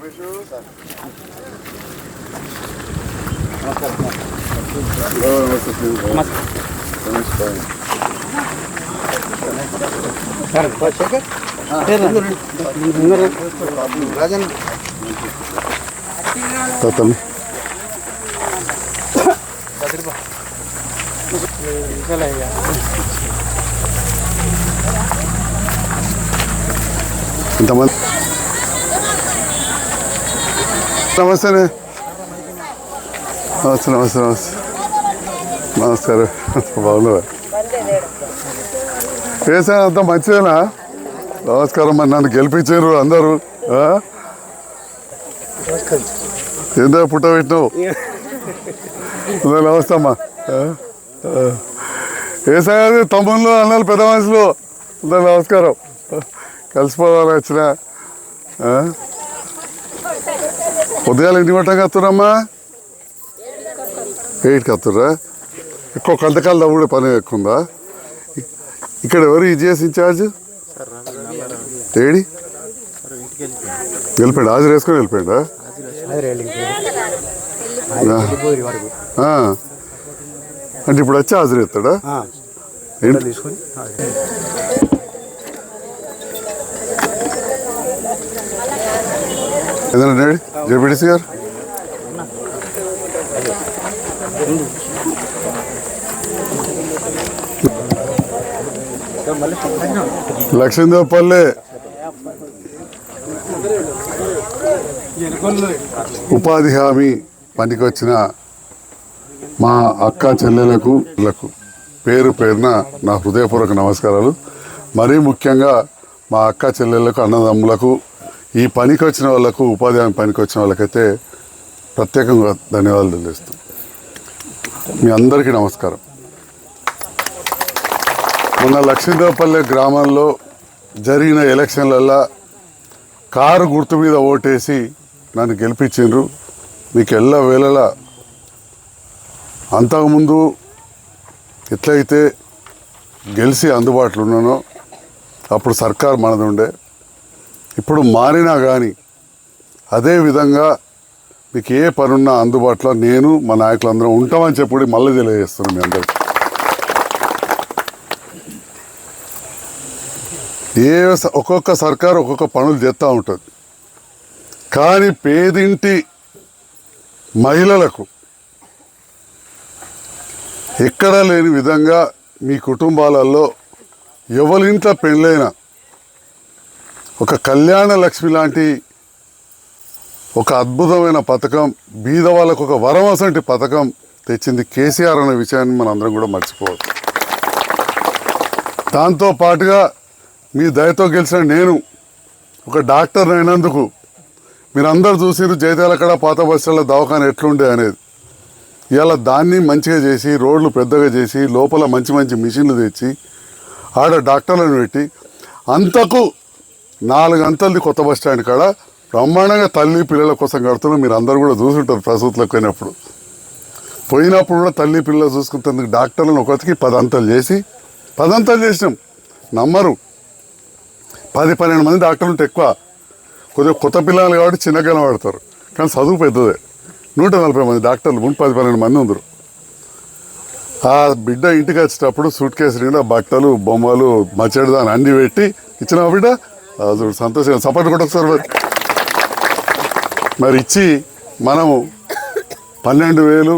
ఎంతమంది నమస్తే నమస్తే నమస్తే నమస్తే నమస్కారం బాగున్నావా వేసాను అంతా మంచిదేనా నమస్కారం మరి నన్ను గెలిపించారు అందరూ ఏందో పుట్ట పెట్టినావు నమస్తే అమ్మా వేసాది తమ్ముళ్ళు అన్నారు పెద్ద మనుషులు అందరు నమస్కారం కలిసిపోవాలి వచ్చిన ఉదయాలు ఇంటి పట్టంగా వస్తున్నామ్మా 8కి వస్తుర్రా ఎక్కువ కంటకాలు తవ్వుడే పని ఎక్కువ ఉందా ఇక్కడ ఎవరు ఈజీఎస్ ఇన్ఛార్జ్ ఏడి వెళ్ళిపోయాడు హాజరు వేసుకొని వెళ్ళిపోయాడా అంటే ఇప్పుడు వచ్చి హాజరు ఎత్తాడా ఏదన్నా జెడ్పీటీసీ గారు లక్ష్మీదేవపల్లి ఉపాధి హామీ పనికి వచ్చిన మా అక్క చెల్లెలకు పేరు పేరున నా హృదయపూర్వక నమస్కారాలు. మరీ ముఖ్యంగా మా అక్క చెల్లెళ్ళకు అన్నదమ్ములకు ఈ పనికి వచ్చిన వాళ్ళకు ఉపాధి హామీ పనికి వచ్చిన వాళ్ళకైతే ప్రత్యేకంగా ధన్యవాదాలు తెలియజేస్తాం. మీ అందరికీ నమస్కారం. మొన్న లక్ష్మీదేవపల్లి గ్రామంలో జరిగిన ఎలక్షన్లల్లో కారు గుర్తు మీద ఓటేసి నన్ను గెలిపించిండ్రు. మీకు ఎల్ల వేళలా అంతకుముందు ఎట్లయితే గెలిచి అందుబాటులో ఉన్నానో అప్పుడు సర్కార్ మనది ఉండే, ఇప్పుడు మారినా కానీ అదే విధంగా మీకు ఏ పనున్నా అందుబాటులో నేను మా నాయకులందరం ఉంటామని చెప్పి మళ్ళీ తెలియజేస్తున్నాం. మీ అందరికీ ఒక్కొక్క సర్కారు ఒక్కొక్క పనులు చేస్తూ ఉంటుంది, కానీ పేదింటి మహిళలకు ఎక్కడా లేని విధంగా మీ కుటుంబాలలో ఎవరింట్లో పెళ్ళైనా ఒక కళ్యాణ లక్ష్మి లాంటి ఒక అద్భుతమైన పథకం, బీద వాళ్ళకు ఒక వరం అసంటి పథకం తెచ్చింది కేసీఆర్ అనే విషయాన్ని మనం అందరం కూడా మర్చిపోవద్దు. దాంతో పాటుగా మీ దయతో గెలిచిన నేను ఒక డాక్టర్ అయినందుకు మీరందరూ చూసిరు జైత్యాల కాడ పాత బస్సుల దవాఖాన ఎట్లుండే అనేది. ఇవాళ దాన్ని మంచిగా చేసి రోడ్లు పెద్దగా చేసి లోపల మంచి మంచి మిషన్లు తెచ్చి ఆడ డాక్టర్లను పెట్టి అంతకు 4 అంతలది కొత్త బస్ స్టాండ్ కాడ బ్రహ్మాండంగా తల్లి పిల్లల కోసం కడుతున్నాం. మీరు అందరూ కూడా చూసుంటారు ప్రసూతులకు పోయినప్పుడు కూడా తల్లి పిల్లలు చూసుకుంటేందుకు డాక్టర్లను ఒకటికి 10 అంతలు చేసి 10 అంతలు చేసినాం. నమ్మరు 10-12 మంది డాక్టర్లు ఉంటే ఎక్కువ, కొద్దిగా కొత్త పిల్లలు కాబట్టి చిన్నగా కనబడతారు, కానీ చదువు పెద్దదే. 140 మంది డాక్టర్లు ముందు 10-12 మంది ఉందరు. ఆ బిడ్డ ఇంటికి వచ్చేటప్పుడు సూట్ కేసు నిండా బట్టలు బొమ్మలు మచ్చడిదాన్ని అన్ని పెట్టి ఇచ్చిన బిడ్డ చూడు సంతోషంగా సపోర్ట్ కూడా ఒకసారి మరి ఇచ్చి మనము 12,000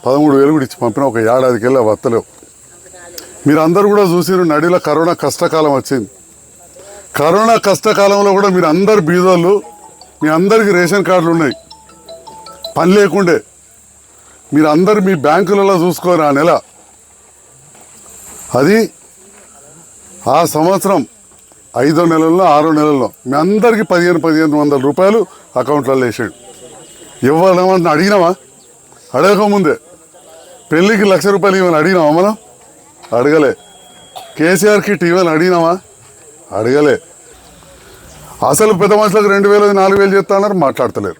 13,000 కూడా ఇచ్చి పంపిన ఒక ఏడాదికెళ్ళి వత్తలేవు. మీరు అందరూ కూడా చూసిరు నడిలో కరోనా కష్టకాలం వచ్చింది. కరోనా కష్టకాలంలో కూడా మీరు అందరు బీదోళ్ళు, మీ అందరికీ రేషన్ కార్డులు ఉన్నాయి, పని లేకుండే మీరు అందరు మీ బ్యాంకులలో చూసుకోరు. ఆ నెల అది ఆ సంవత్సరం 5వ నెలల్లో 6వ నెలల్లో మీ అందరికీ 1500 రూపాయలు అకౌంట్లలో వేసాడు. ఇవ్వాలేమన్నా అడిగినామా? అడగకముందే పెళ్ళికి 1,00,000 రూపాయలు ఇవ్వని అడిగినామా? మనం అడగలే. కేసీఆర్ కిట్ ఇవ్వని అడిగినామా? అడగలే. అసలు పెద్ద మనుషులకు 2,000 4,000 చేస్తున్నారు, మాట్లాడతలేరు.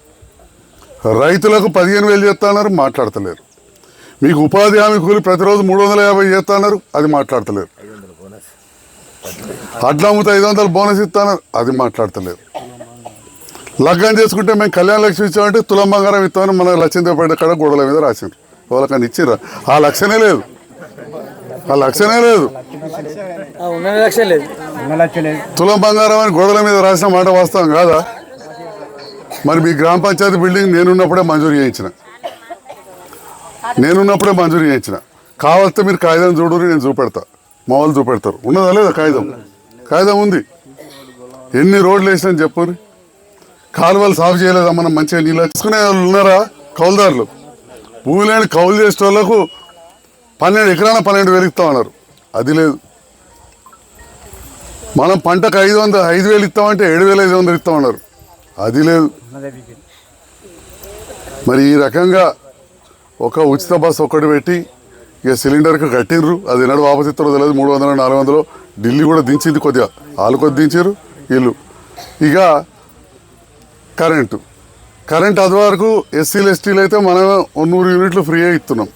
రైతులకు 15,000 చేస్తున్నారు, మాట్లాడతలేరు. మీకు ఉపాధి హామీ కూలి ప్రతిరోజు 350 చేస్తున్నారు, అది మాట్లాడతలేరు. అడ్లా అమ్ముతా 500 బోనస్ ఇస్తున్నారు, అది మాట్లాడతలేరు. లగ్గం చేసుకుంటే మేము కళ్యాణ లక్ష్మి ఇచ్చామంటే తులం బంగారం ఇస్తామని మన లక్ష్మీదేవిపేట కాడ గోడల మీద రాసిండ్రు. వాళ్ళకని ఇచ్చిర్రా? ఆ లక్ష్యనే లేదు, ఆ లక్ష్యనే లేదు. తులం బంగారం అని గోడల మీద రాసిన మాట వాస్తవం కాదా? మరి మీ గ్రామ పంచాయతీ బిల్డింగ్ నేనున్నప్పుడే మంజూరు చేయించిన, కావాలంటే మీరు కాగితం చూడరు, నేను చూపెడతా, మా వాళ్ళు చూపెడతారు. ఉన్నదా లేదా కాగితం ఉంది. ఎన్ని రోడ్లు వేసినా చెప్పు. కాలువలు సాగు చేయలేదా? మనం మంచిగా నీళ్ళు వచ్చుకునే వాళ్ళు ఉన్నారా? కౌలుదారులు భూమి లేని కౌలు చేసే వాళ్ళకు 12 ఎకరాల 12,000 ఇస్తామన్నారు. అది లేదు. మనం పంటకు 5,000 ఇస్తామంటే 7,500 ఇస్తామన్నారు. అది లేదు. మరి ఈ రకంగా ఒక ఉచిత బస్సు ఒక్కటి పెట్టి ఇక సిలిండర్కి కట్టిర్రు. అది ఎన్నడూ వాపసు ఇస్తారో తెలియదు. 300, 400 ఢిల్లీ కూడా దించింది, కొద్దిగా వాళ్ళు కొద్ది దించారు వీళ్ళు. ఇక కరెంట్ అది వరకు ఎస్సీలు ఎస్టీలు అయితే మనం 100 యూనిట్లు ఫ్రీగా ఇస్తున్నాం,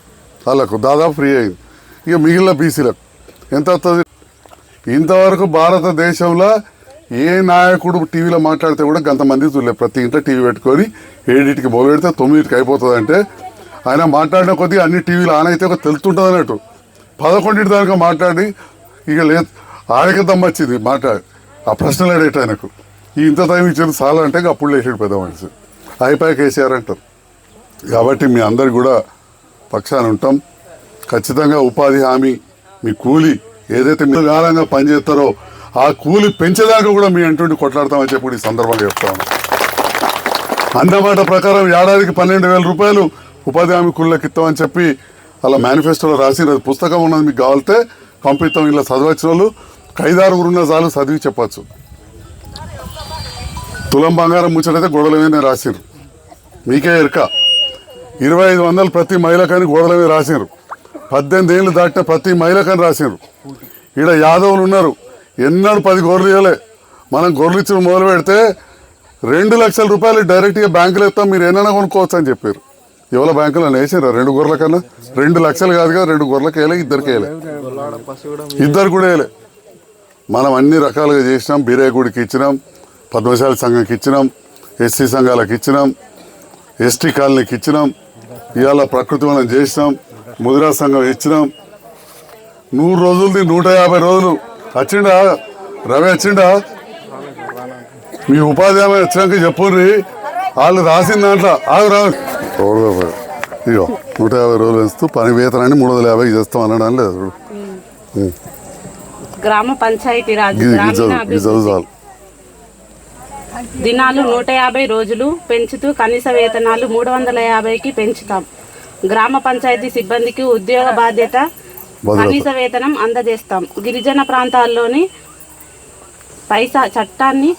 వాళ్ళకు దాదాపు ఫ్రీ అయింది. ఇక మిగిలిన బీసీలకు ఎంత వస్తుంది? ఇంతవరకు భారతదేశంలో ఏ నాయకుడు టీవీలో మాట్లాడితే కూడా గంతమంది చూడలేదు. ప్రతి ఇంట్లో టీవీ పెట్టుకొని 7కి మొదలు పెడితే 9కి అయిపోతుంది. అంటే ఆయన మాట్లాడిన కొద్దీ అన్ని టీవీలు ఆన్ అయితే ఒక తెలుస్తుంటుంది అన్నట్టు. 11 దాకా మాట్లాడి ఇక లేదు ఆయనకి దమ్మొచ్చింది మాట్లాడి ఆ ప్రశ్నలు అడిగేట ఆయనకు. ఇంత టైం ఇచ్చారు చాలా అంటే అప్పుడు లేచాడు పెద్ద మనిషి. అయిపోయాక వేసారు అంటారు. కాబట్టి మీ అందరికి కూడా పక్షాన ఉంటాం. ఖచ్చితంగా ఉపాధి హామీ మీ కూలి ఏదైతే మీరు గాలంగా పనిచేస్తారో ఆ కూలి పెంచేదాకా కూడా మీ అంటుండి కొట్లాడతామని చెప్పి ఈ సందర్భంగా చెప్తాను. అన్నమాట ప్రకారం ఏడాదికి 12,000 రూపాయలు ఉపాధి హామీ కూలీలకు ఇస్తామని చెప్పి అలా మేనిఫెస్టోలో రాసిన పుస్తకం ఉన్నది. మీకు కావాలితే పంపిస్తాం. ఇలా చదవచ్చిన వాళ్ళు 5-6 ఉన్న చాలు చదివి చెప్పచ్చు. తులం బంగారం ముచ్చటైతే గోడల మీద రాసిరు. మీకే ఎరక 2,500 ప్రతి మహిళకని గోడల మీద రాసినారు. 18 ఏళ్ళు దాటిన ప్రతి మహిళకని రాసినారు. ఈడ యాదవులు ఉన్నారు, ఎన్నడూ 10 గొర్రెలు ఇవ్వలే. మనం గొర్రెలు ఇచ్చిన మొదలు పెడితే 2 లక్షల రూపాయలు డైరెక్ట్గా బ్యాంకులు ఇస్తాం, మీరు ఏమైనా కొనుక్కోవచ్చు అని చెప్పారు. ఎవరో బ్యాంకులో వేసారా 2 గొర్రెల కన్నా? 2 లక్షలు కాదు కదా, 2 గొర్రెలకు వేయలే, ఇద్దరికి వేయలే, ఇద్దరు కూడా వేయలే. మనం అన్ని రకాలుగా చేసినాం. బీరయ్య గుడికి ఇచ్చినాం, పద్మశాలి సంఘంకి ఇచ్చినాం, ఎస్సీ సంఘాలకు ఇచ్చినాం, ఎస్టీ కాలనీకి ఇచ్చినాం, ఇవాళ ప్రకృతి వనం చేసినాం, ముదిరా సంఘం ఇచ్చినాం. 100 రోజులది 150 రోజులు వచ్చిండా? రవి వచ్చిండా? మీ ఉపాధి హామీ వచ్చినాక చెప్పుర్రి. వాళ్ళు రాసిన దాంట్లో ఇగో 150 రోజులు వేస్తూ పని వేతనాన్ని 350 చేస్తాం అనడం లేదు. గ్రామ పంచాయతీ రాజ్ దినాలు 150 రోజులు పెంచుతూ కనీస వేతనాలు 350కి పెంచుతాం. గ్రామ పంచాయతీ సిబ్బందికి ఉద్యోగ బాధ్యత కనీస వేతనం అందజేస్తాం. గిరిజన ప్రాంతాల్లోని పైసా చట్టాన్ని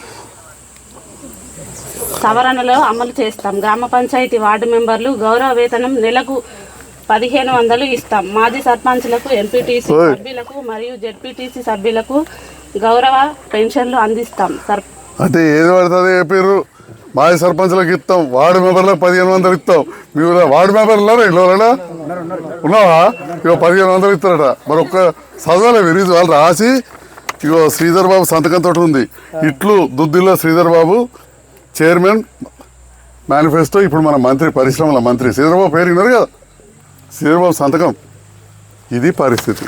సవరణలో అమలు చేస్తాం. గ్రామ పంచాయతీ వార్డు మెంబర్లు గౌరవ వేతనం నెలకు 1,500 ఇస్తాం. మాజీ సర్పంచ్లకు, ఎంపీటీసీ సభ్యులకు మరియు జెడ్పీటీసీ సభ్యులకు గౌరవ పెన్షన్లు అందిస్తాం. అంటే ఏది పడుతుంది చెప్పారు? మాజీ సర్పంచ్లకు ఇస్తాం, వార్డు మెంబర్లకు 1,500 ఇస్తాం. మీ వార్డు మెంబర్లు ఉన్నారా? ఇంట్లో ఉన్నావా? ఇగో 1,500 ఇస్తారట. మరి ఒక్క చదవాలి మీరు వాళ్ళు రాసి. ఇగో శ్రీధర్ బాబు సంతకంతో ఉంది. ఇట్లు దుద్దిలో శ్రీధర్ బాబు చైర్మన్ మేనిఫెస్టో. ఇప్పుడు మన మంత్రి, పరిశ్రమల మంత్రి శ్రీధర్ బాబు పేరు విన్నారు కదా, శ్రీధర్ బాబు సంతకం. ఇది పరిస్థితి.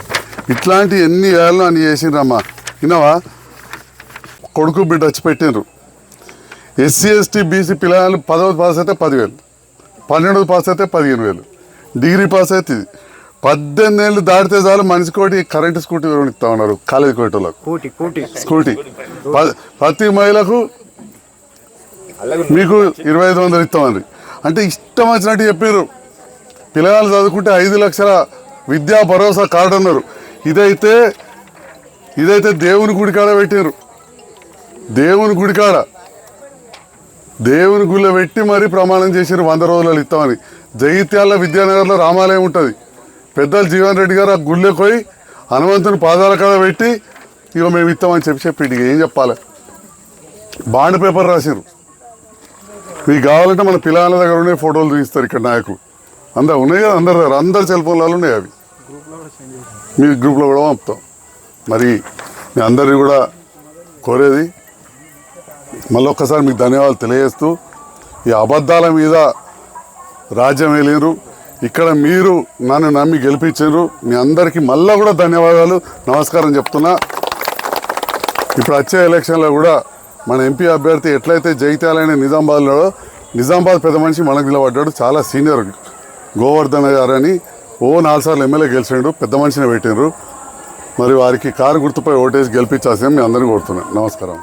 ఇట్లాంటి ఎన్ని ఏళ్ళు అని చేసిండ్రమ్మా. విన్నావా? కొడుకు బిడ్డ వచ్చి పెట్టిండ్రు. ఎస్సీ ఎస్టీ బీసీ పిల్లలు 10వ పాస్ అయితే 10,000, 12వ పాస్ అయితే 15,000, డిగ్రీ పాస్ అయితే 18 ఏళ్ళు దాటితే చాలు మనిషికోటి కరెంటు స్కూటీ ఇస్తా ఉన్నారు. కాలేజీ కోటలకు స్కూటీ. ప్రతి మహిళకు మీకు 2,500 ఇస్తామని. అంటే ఇష్టం వచ్చినట్టు చెప్పారు. పిల్లలు చదువుకుంటే 5 లక్షల విద్యా భరోసా కార్డు అన్నారు. ఇదైతే దేవుని గుడికాడ పెట్టారు. దేవుని గుడిలో పెట్టి మరీ ప్రమాణం చేశారు 100 రోజులలో ఇస్తామని. జగిత్యాల విద్యానగర్లో రామాలయం ఉంటుంది. పెద్దలు జీవన్ రెడ్డి గారు ఆ గుళ్ళోకి పోయి హనుమంతుని పాదాల కాడ పెట్టి ఇక మేము ఇస్తామని చెప్పి ఏం చెప్పాలి? బాండ్ పేపర్ రాశారు. మీకు కావాలంటే మన పిల్లల దగ్గర ఉండే ఫోటోలు చూపిస్తారు. ఇక్కడ నాయకులు అందరు ఉన్నాయి కదా, అందరి దగ్గర, అందరి సెల్ ఫోన్లలో ఉన్నాయి. అవి మీ గ్రూప్లో కూడా పంపుతాం. మరి మీ అందరినీ కూడా కోరేది మళ్ళొక్కసారి మీకు ధన్యవాదాలు తెలియజేస్తూ ఈ అబద్ధాల మీద రాజ్యం వెళ్ళినారు, ఇక్కడ మీరు నన్ను నమ్మి గెలిపించారు. మీ అందరికీ మళ్ళీ కూడా ధన్యవాదాలు, నమస్కారం చెప్తున్నా. ఇప్పుడు వచ్చే ఎలక్షన్లో కూడా మన ఎంపీ అభ్యర్థి ఎట్లయితే జగిత్యాలనే నిజామాబాద్ పెద్ద మనిషి మనకు నిలబడ్డాడు, చాలా సీనియర్ గోవర్ధన్ గారని 4 సార్లు ఎమ్మెల్యే గెలిచిండు, పెద్ద మనిషిని పెట్టినారు. మరి వారికి కారు గుర్తుపై ఓటేసి గెలిపించాల్సిందని మీ అందరినీ కోరుతున్నాను. నమస్కారం.